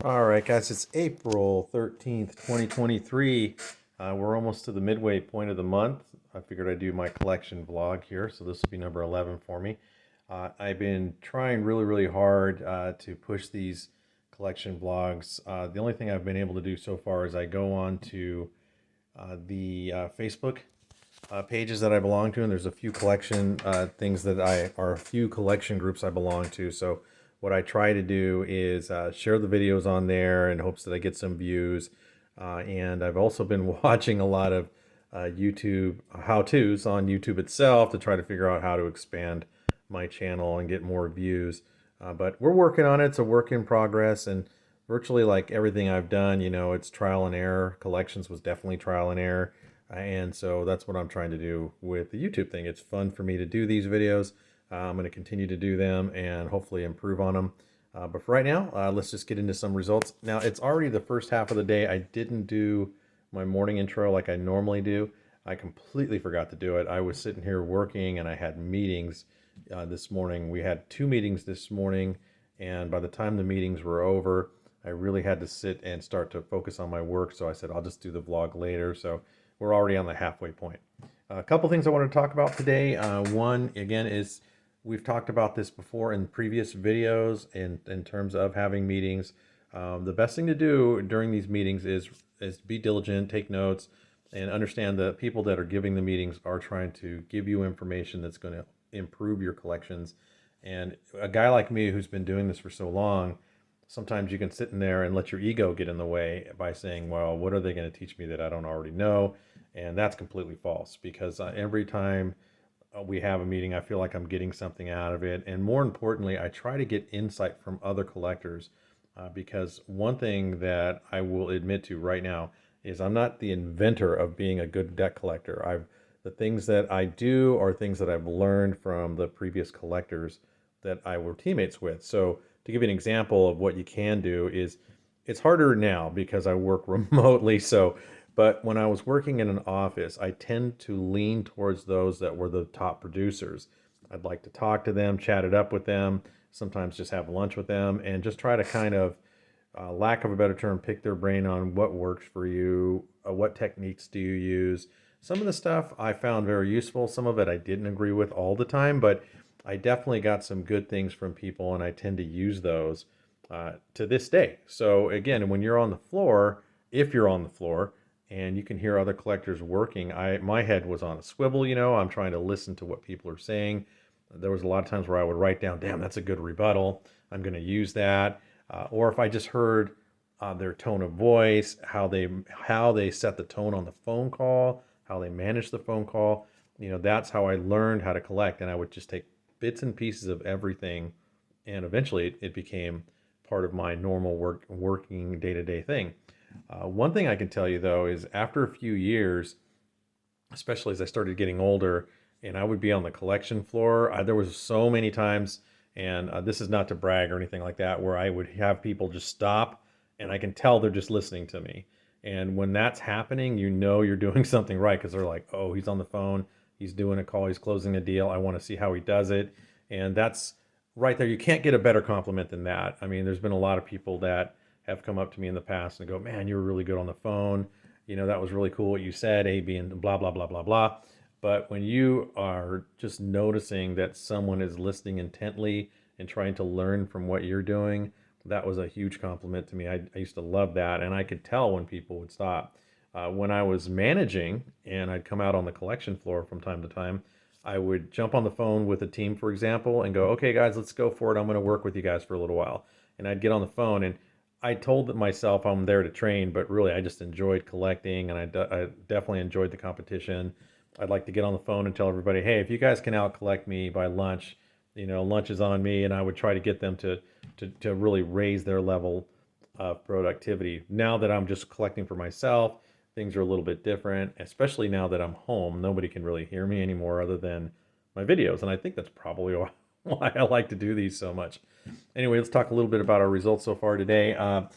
All right, guys, it's April 13th, 2023. We're almost to the midway point of the month. I figured I'd do my collection vlog here, so this will be number 11 for me. I've been trying really, really hard to push these collection vlogs. The only thing I've been able to do so far is I go on to the Facebook pages that I belong to, and there's a few collection things that a few collection groups I belong to. So what I try to do is share the videos on there in hopes that I get some views. And I've also been watching a lot of YouTube how-tos on YouTube itself to try to figure out how to expand my channel and get more views. But we're working on it. It's a work in progress, and virtually like everything I've done, it's trial and error. Collections was definitely trial and error. And so that's what I'm trying to do with the YouTube thing. It's fun for me to do these videos. I'm going to continue to do them and hopefully improve on them. But for right now, let's just get into some results. Now, it's already the first half of the day. I didn't do my morning intro like I normally do. I completely forgot to do it. I was sitting here working and I had meetings this morning. We had 2 meetings this morning, and by the time the meetings were over, I really had to sit and start to focus on my work. So I said, I'll just do the vlog later. So we're already on the halfway point. A couple things I want to talk about today. One, again, is we've talked about this before in previous videos in terms of having meetings. The best thing to do during these meetings is be diligent, take notes, and understand that people that are giving the meetings are trying to give you information that's going to improve your collections. And a guy like me who's been doing this for so long, sometimes you can sit in there and let your ego get in the way by saying, well, what are they going to teach me that I don't already know? And that's completely false, because every time we have a meeting, I feel like I'm getting something out of it. And more importantly, I try to get insight from other collectors, because one thing that I will admit to right now is I'm not the inventor of being a good deck collector. The things that I do are things that I've learned from the previous collectors that I were teammates with. So to give you an example of what you can do is, it's harder now because I work remotely. But when I was working in an office, I tend to lean towards those that were the top producers. I'd like to talk to them, chat it up with them, sometimes just have lunch with them, and just try to kind of, lack of a better term, pick their brain on what works for you, what techniques do you use. Some of the stuff I found very useful. Some of it I didn't agree with all the time, but I definitely got some good things from people, and I tend to use those to this day. So again, when you're on the floor, if you're on the floor and you can hear other collectors working, my head was on a swivel. I'm trying to listen to what people are saying. There was a lot of times where I would write down, damn, that's a good rebuttal, I'm going to use that. Or if I just heard their tone of voice, how they set the tone on the phone call, how they manage the phone call, that's how I learned how to collect. And I would just take bits and pieces of everything, and eventually it became part of my normal working day-to-day thing. One thing I can tell you though is, after a few years, especially as I started getting older, and I would be on the collection floor, there was so many times, and this is not to brag or anything like that, where I would have people just stop, and I can tell they're just listening to me. And when that's happening, you're doing something right, because they're like, oh, he's on the phone, he's doing a call, he's closing a deal, I want to see how he does it. And that's right there. You can't get a better compliment than that. I mean, there's been a lot of people that have come up to me in the past and go, man, you were really good on the phone. That was really cool what you said, A, B, and blah, blah, blah, blah, blah. But when you are just noticing that someone is listening intently and trying to learn from what you're doing, that was a huge compliment to me. I used to love that, and I could tell when people would stop. When I was managing and I'd come out on the collection floor from time to time, I would jump on the phone with a team, for example, and go, okay, guys, let's go for it. I'm going to work with you guys for a little while. And I'd get on the phone, and I told myself I'm there to train, but really I just enjoyed collecting, and I definitely enjoyed the competition. I'd like to get on the phone and tell everybody, hey, if you guys can out collect me by lunch, lunch is on me, and I would try to get them to really raise their level of productivity. Now that I'm just collecting for myself, things are a little bit different, especially now that I'm home. Nobody can really hear me anymore other than my videos, and I think that's probably why I like to do these so much. Anyway, let's talk a little bit about our results so far today. I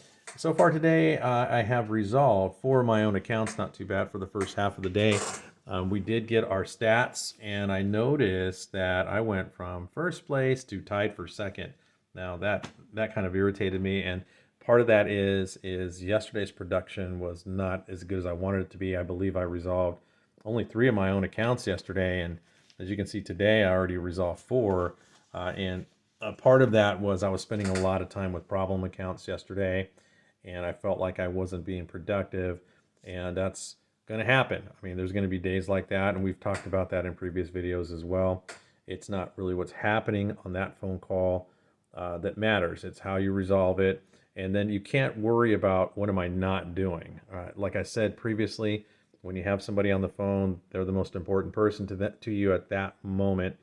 have resolved 4 of my own accounts. Not too bad for the first half of the day. We did get our stats, and I noticed that I went from first place to tied for second. Now that kind of irritated me, and Part of that is yesterday's production was not as good as I wanted it to be. I believe I resolved only 3 of my own accounts yesterday, and as you can see today, I already resolved 4. And a part of that was I was spending a lot of time with problem accounts yesterday, and I felt like I wasn't being productive, and that's going to happen. I mean, there's going to be days like that, and we've talked about that in previous videos as well. It's not really what's happening on that phone call that matters. It's how you resolve it. And then you can't worry about what am I not doing. Like I said previously, when you have somebody on the phone, they're the most important person to you at that moment.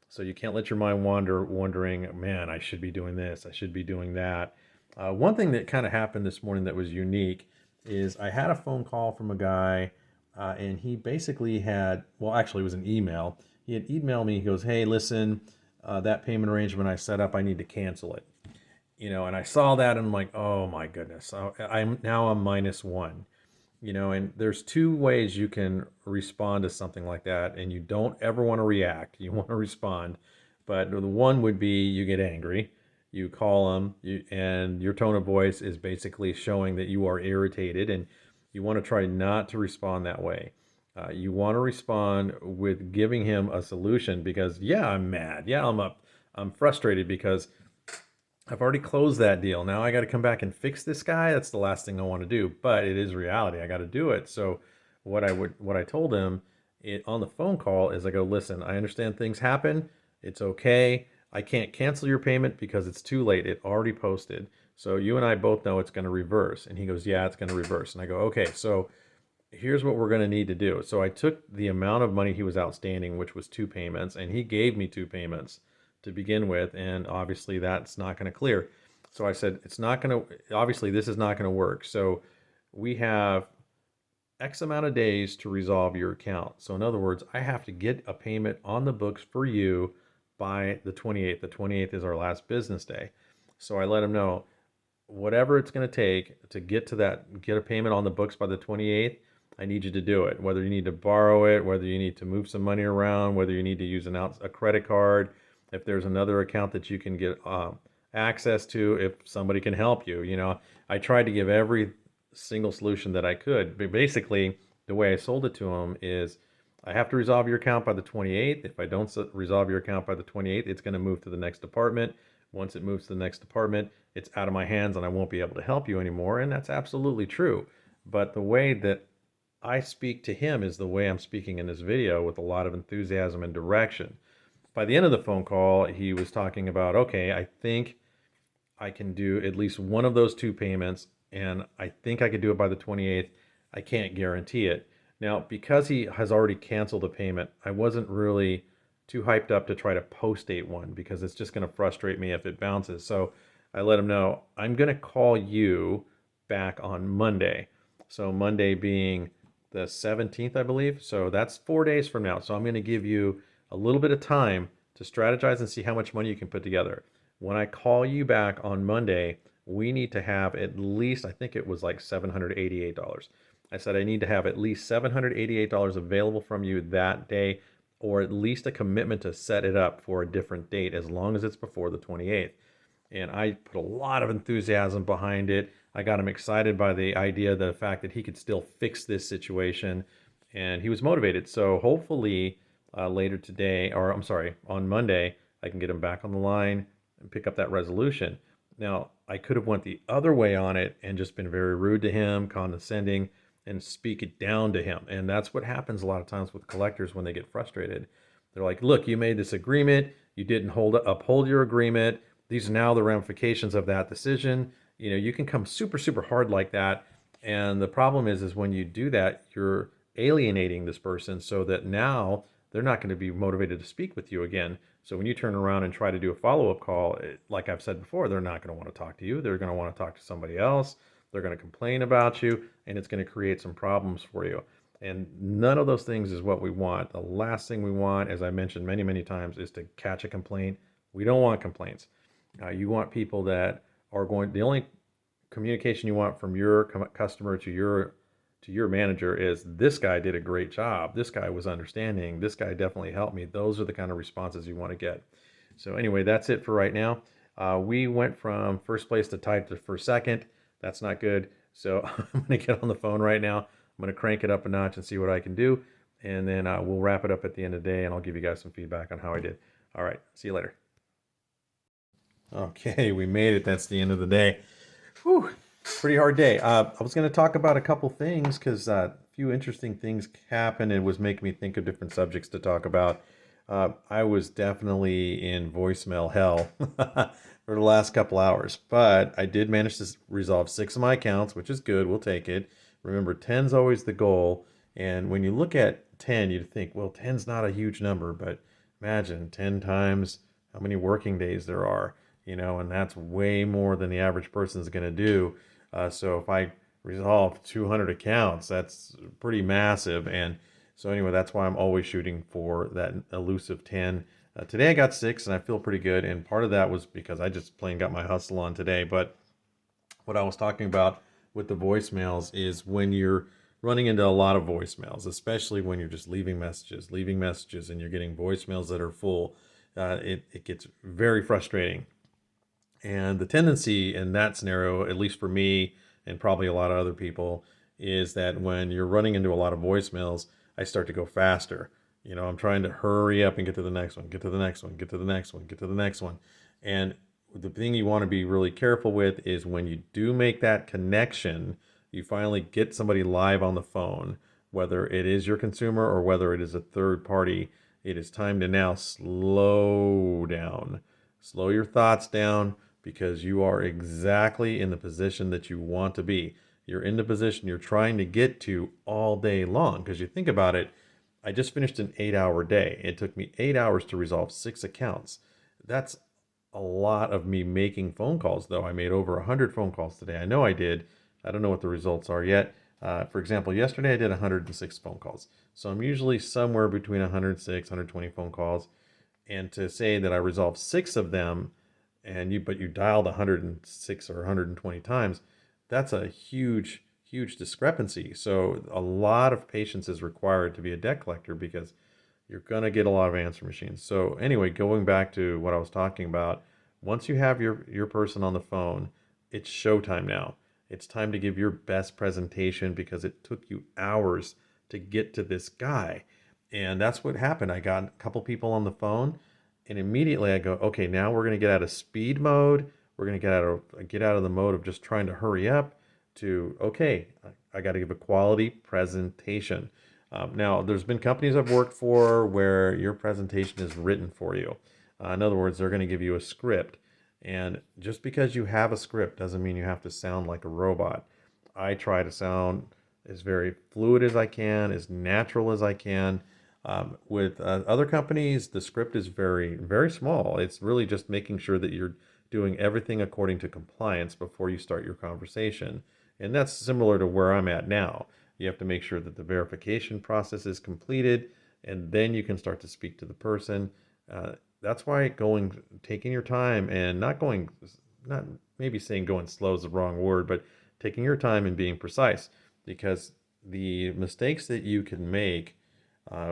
So you can't let your mind wander, wondering, man, I should be doing this, I should be doing that. One thing that kind of happened this morning that was unique is I had a phone call from a guy, and he basically had, well, actually, it was an email. He had emailed me. He goes, "Hey, listen, that payment arrangement I set up, I need to cancel it." And I saw that and I'm like, oh my goodness, I'm now I'm -1. And there's 2 ways you can respond to something like that, and you don't ever want to react. You want to respond. But the one would be you get angry, you call them, and your tone of voice is basically showing that you are irritated, and you want to try not to respond that way. You want to respond with giving him a solution because, yeah, I'm mad. Yeah, I'm frustrated because I've already closed that deal. Now I got to come back and fix this guy. That's the last thing I want to do, but it is reality. I got to do it. So what I told him on the phone call is I go, "Listen, I understand things happen. It's okay. I can't cancel your payment because it's too late. It already posted. So you and I both know it's going to reverse." And he goes, "Yeah, it's going to reverse." And I go, "Okay, so here's what we're going to need to do." So I took the amount of money he was outstanding, which was 2 payments, and he gave me 2 payments to begin with, and obviously that's not going to clear. So I said, it's not going to, obviously this is not going to work. So we have X amount of days to resolve your account. So in other words, I have to get a payment on the books for you by the 28th. The 28th is our last business day. So I let him know, whatever it's going to take to get to that, get a payment on the books by the 28th, I need you to do it. Whether you need to borrow it, whether you need to move some money around, whether you need to use a credit card, if there's another account that you can get access to, if somebody can help you. I tried to give every single solution that I could. But basically, the way I sold it to him is, I have to resolve your account by the 28th. If I don't resolve your account by the 28th, it's going to move to the next department. Once it moves to the next department, it's out of my hands and I won't be able to help you anymore. And that's absolutely true. But the way that I speak to him is the way I'm speaking in this video, with a lot of enthusiasm and direction. By the end of the phone call, he was talking about, okay, I think I can do at least one of those 2 payments, and I think I could do it by the 28th. I can't guarantee it. Now, because he has already canceled the payment, I wasn't really too hyped up to try to post-date one because it's just going to frustrate me if it bounces. So I let him know, I'm going to call you back on Monday. So Monday being the 17th, I believe. So that's 4 days from now. So I'm going to give you a little bit of time to strategize and see how much money you can put together. When I call you back on Monday, we need to have at least, I think it was like $788. I said I need to have at least $788 available from you that day, or at least a commitment to set it up for a different date as long as it's before the 28th. And I put a lot of enthusiasm behind it. I got him excited by the idea, the fact that he could still fix this situation, and he was motivated. So hopefully later today, or I'm sorry, on Monday, I can get him back on the line and pick up that resolution. Now, I could have went the other way on it and just been very rude to him, condescending, and speak it down to him. And that's what happens a lot of times with collectors when they get frustrated. They're like, look, you made this agreement, you didn't uphold your agreement. These are now the ramifications of that decision. You can come super, super hard like that. And the problem is when you do that, you're alienating this person so that now they're not going to be motivated to speak with you again. So when you turn around and try to do a follow-up call, like I've said before, they're not going to want to talk to you. They're going to want to talk to somebody else. They're going to complain about you, and it's going to create some problems for you. And none of those things is what we want. The last thing we want, as I mentioned many, many times, is to catch a complaint. We don't want complaints. You want people that are the only communication you want from your customer to your manager is, this guy did a great job, this guy was understanding, this guy definitely helped me. Those are the kind of responses you want to get. So anyway, that's it for right now. We went from first place to tied for second. That's not good. So I'm going to get on the phone right now. I'm going to crank it up a notch and see what I can do. And then we'll wrap it up at the end of the day, and I'll give you guys some feedback on how I did. All right. See you later. Okay, we made it. That's the end of the day. Whew, pretty hard day. I was going to talk about a couple things because a few interesting things happened. It was making me think of different subjects to talk about. I was definitely in voicemail hell for the last couple hours, but I did manage to resolve 6 of my accounts, which is good. We'll take it. Remember, 10's always the goal. And when you look at 10, you'd think, well, 10's not a huge number, but imagine 10 times how many working days there are, and that's way more than the average person is going to do. So if I resolve 200 accounts, that's pretty massive. And so anyway, that's why I'm always shooting for that elusive 10. Today I got 6 and I feel pretty good. And part of that was because I just plain got my hustle on today. But what I was talking about with the voicemails is when you're running into a lot of voicemails, especially when you're just leaving messages, and you're getting voicemails that are full, it gets very frustrating. And the tendency in that scenario, at least for me and probably a lot of other people, is that when you're running into a lot of voicemails, I start to go faster. I'm trying to hurry up and get to the next one, get to the next one, get to the next one, get to the next one. And the thing you want to be really careful with is when you do make that connection, you finally get somebody live on the phone, whether it is your consumer or whether it is a third party, it is time to now slow down. Slow your thoughts down because you are exactly in the position that you want to be. You're in the position you're trying to get to all day long. Because you think about it, I just finished an 8-hour day. It took me 8 hours to resolve 6 accounts. That's a lot of me making phone calls, though. I made over 100 phone calls today. I know I did. I don't know what the results are yet. For example, yesterday I did 106 phone calls. So I'm usually somewhere between 106, 120 phone calls. And to say that I resolved 6 of them, but you dialed 106 or 120 times, that's a huge discrepancy. So a lot of patience is required to be a debt collector because you're going to get a lot of answer machines. So anyway, going back to what I was talking about, once you have your person on the phone, it's showtime now. It's time to give your best presentation because it took you hours to get to this guy. And that's what happened. I got a couple people on the phone, and immediately I go, okay, now we're going to get out of speed mode. We're going to get out of the mode of just trying to hurry up to, okay, I got to give a quality presentation. Now, there's been companies I've worked for where your presentation is written for you. In other words, they're going to give you a script. And just because you have a script doesn't mean you have to sound like a robot. I try to sound as very fluid as I can, as natural as I can. With other companies, the script is very small. It's really just making sure that you're doing everything according to compliance before you start your conversation. And that's similar to where I'm at now. You have to make sure that the verification process is completed, and then you can start to speak to the person. That's why taking your time and not maybe saying going slow is the wrong word, but taking your time and being precise, because the mistakes that you can make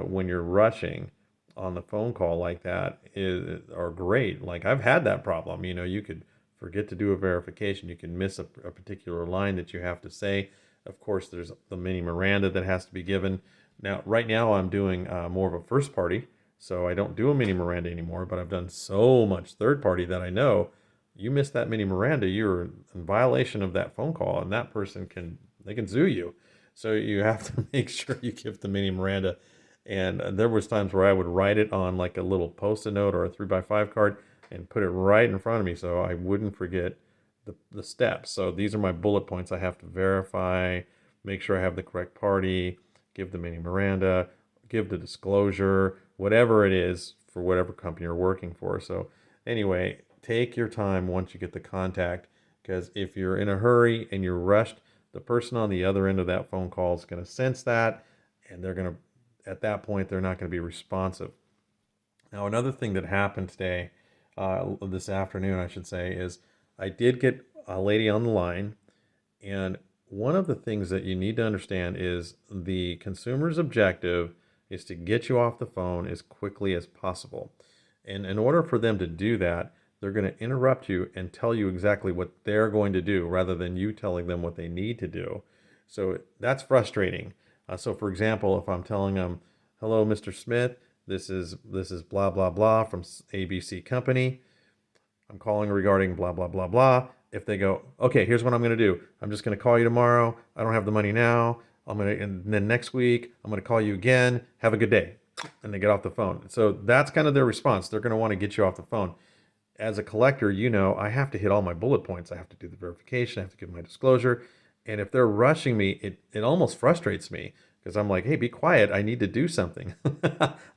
when you're rushing on the phone call like that are great. Like I've had that problem. You could forget to do a verification. You can miss a particular line that you have to say. Of course, there's the mini Miranda that has to be given. Now, right now, I'm doing more of a first party, so I don't do a mini Miranda anymore. But I've done so much third party that I know you miss that mini Miranda, you're in violation of that phone call, and that person can sue you. So you have to make sure you give the mini Miranda. And there was times where I would write it on like a little post-it note or a 3x5 card and put it right in front of me so I wouldn't forget the steps. So these are my bullet points. I have to verify, make sure I have the correct party, give the mini Miranda, give the disclosure, whatever it is for whatever company you're working for. So anyway, take your time once you get the contact, because if you're in a hurry and you're rushed, the person on the other end of that phone call is going to sense that, and at that point, they're not going to be responsive. Now, another thing that happened today, this afternoon, I should say, is I did get a lady on the line. And one of the things that you need to understand is the consumer's objective is to get you off the phone as quickly as possible. And in order for them to do that, they're going to interrupt you and tell you exactly what they're going to do rather than you telling them what they need to do. So that's frustrating. So for example, if I'm telling them, "Hello, Mr. Smith, this is blah blah blah from ABC company. I'm calling regarding blah blah blah blah." If they go, "Okay, here's what I'm going to do. I'm just going to call you tomorrow. I don't have the money now. And then next week I'm going to call you again. Have a good day." And they get off the phone. So that's kind of their response. They're going to want to get you off the phone. As a collector, I have to hit all my bullet points. I have to do the verification. I have to give my disclosure. And if they're rushing me, it almost frustrates me because I'm like, "Hey, be quiet. I need to do something.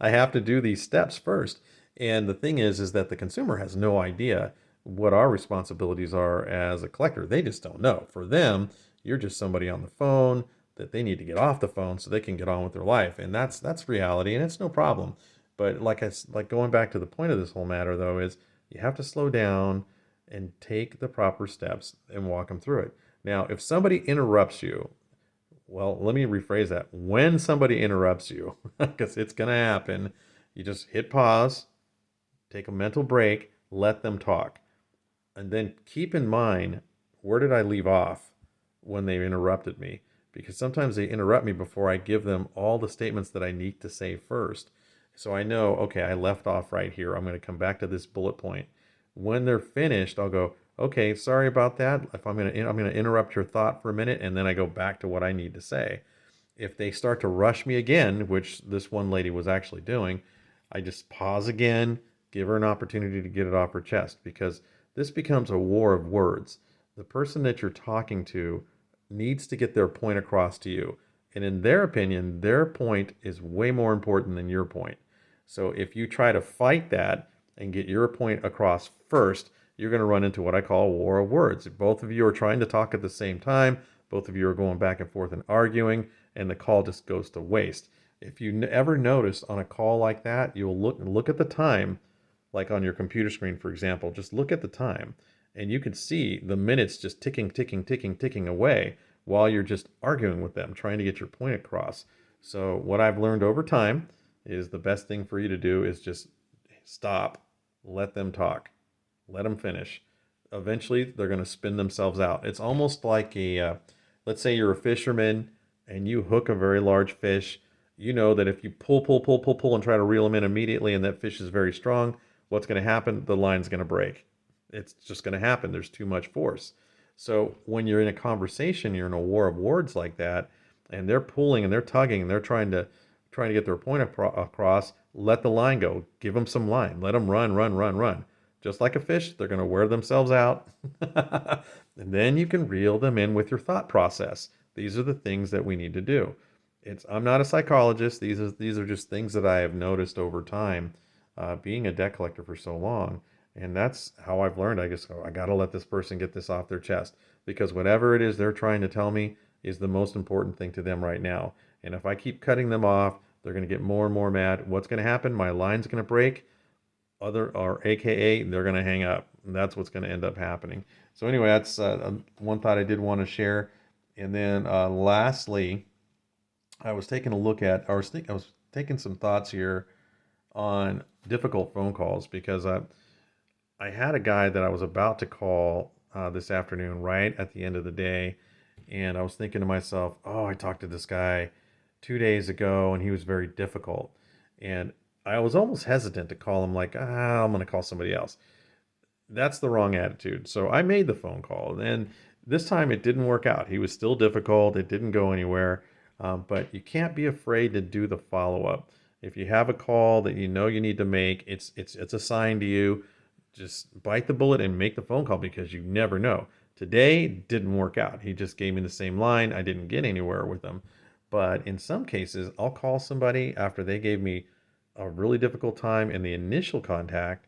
I have to do these steps first." And the thing is that the consumer has no idea what our responsibilities are as a collector. They just don't know. For them, you're just somebody on the phone that they need to get off the phone so they can get on with their life. And that's reality, and it's no problem. But like going back to the point of this whole matter though is you have to slow down and take the proper steps and walk them through it. Now, if somebody interrupts you, well, let me rephrase that. When somebody interrupts you, because it's going to happen, you just hit pause, take a mental break, let them talk. And then keep in mind, where did I leave off when they interrupted me? Because sometimes they interrupt me before I give them all the statements that I need to say first. So I know, okay, I left off right here. I'm going to come back to this bullet point. When they're finished, I'll go, "Okay, sorry about that. If I'm going to interrupt your thought for a minute," and then I go back to what I need to say. If they start to rush me again, which this one lady was actually doing, I just pause again, give her an opportunity to get it off her chest, because this becomes a war of words. The person that you're talking to needs to get their point across to you. And in their opinion, their point is way more important than your point. So if you try to fight that and get your point across first, you're going to run into what I call a war of words. Both of you are trying to talk at the same time. Both of you are going back and forth and arguing, and the call just goes to waste. If you ever notice on a call like that, you'll look at the time, like on your computer screen, for example. Just look at the time, and you can see the minutes just ticking, ticking, ticking, ticking away while you're just arguing with them, trying to get your point across. So what I've learned over time is the best thing for you to do is just stop, let them talk, let them finish. Eventually, they're going to spin themselves out. It's almost like let's say you're a fisherman and you hook a very large fish. You know that if you pull, pull, pull, pull, pull, and try to reel them in immediately, and that fish is very strong, what's going to happen? The line's going to break. It's just going to happen. There's too much force. So when you're in a conversation, you're in a war of words like that, and they're pulling and they're tugging and they're trying to get their point across. Let the line go. Give them some line. Let them run, run, run, run. Just like a fish, they're going to wear themselves out. And then you can reel them in with your thought process. These are the things that we need to do. I'm not a psychologist. These are just things that I have noticed over time, being a debt collector for so long. And that's how I've learned. I guess I got to let this person get this off their chest, because whatever it is they're trying to tell me is the most important thing to them right now. And if I keep cutting them off, they're going to get more and more mad. What's going to happen? My line's going to break. AKA, they're going to hang up. And that's what's going to end up happening. So anyway, that's one thought I did want to share. And then lastly, I was taking a look at, I was taking some thoughts here on difficult phone calls, because I had a guy that I was about to call this afternoon, right at the end of the day, and I was thinking to myself, "Oh, I talked to this guy 2 days ago, and he was very difficult," and I was almost hesitant to call him, like, I'm going to call somebody else. That's the wrong attitude. So I made the phone call, and this time it didn't work out. He was still difficult. It didn't go anywhere. But you can't be afraid to do the follow up. If you have a call that you know you need to make, it's a sign to you. Just bite the bullet and make the phone call, because you never know. Today didn't work out. He just gave me the same line. I didn't get anywhere with him. But in some cases, I'll call somebody after they gave me a really difficult time in the initial contact,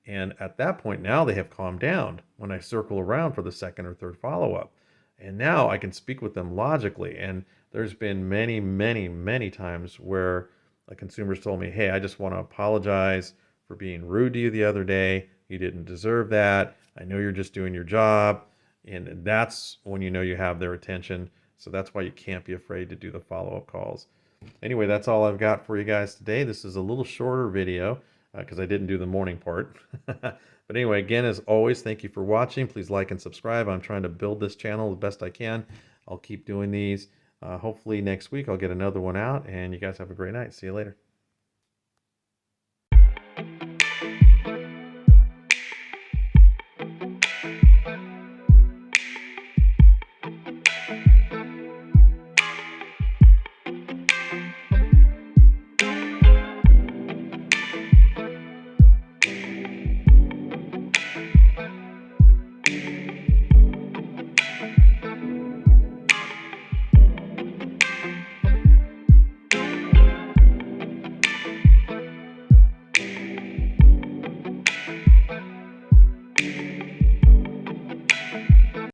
and at that point, now they have calmed down when I circle around for the second or third follow up. And now I can speak with them logically. And there's been many, many, many times where a consumer's told me, "Hey, I just want to apologize for being rude to you the other day. You didn't deserve that. I know you're just doing your job." And that's when you know you have their attention. So that's why you can't be afraid to do the follow up calls. Anyway, that's all I've got for you guys today. This is a little shorter video because I didn't do the morning part. But anyway, again, as always, thank you for watching. Please like and subscribe. I'm trying to build this channel the best I can. I'll keep doing these. Hopefully next week I'll get another one out, and you guys have a great night. See you later.